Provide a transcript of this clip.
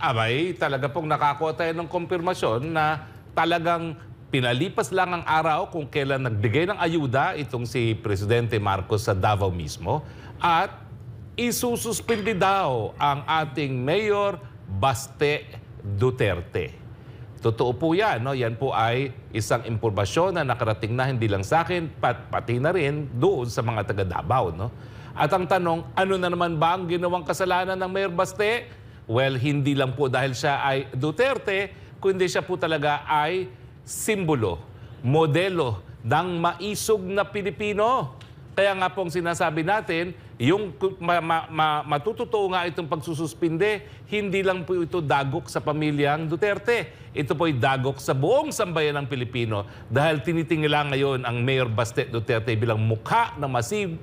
abay, talaga pong nakakuha tayo ng kumpirmasyon na talagang pinalipas lang ang araw kung kailan nagbigay ng ayuda itong si Presidente Marcos sa Davao mismo at isususpindi daw ang ating Mayor Baste Duterte. Totoo po yan, no? Yan po ay isang impormasyon na nakarating na hindi lang sa akin, pati na rin doon sa mga taga Davao, no? At ang tanong, ano na naman ba ang ginawang kasalanan ng Mayor Baste? Well, hindi lang po dahil siya ay Duterte, kundi siya po talaga ay simbolo, modelo ng maisog na Pilipino. Kaya nga pong sinasabi natin, yung matutotoo nga itong pagsususpinde, hindi lang po ito dagok sa pamilyang Duterte. Ito po'y dagok sa buong sambayan ng Pilipino dahil tinitingala ngayon ang Mayor Baste Duterte bilang mukha ng maisog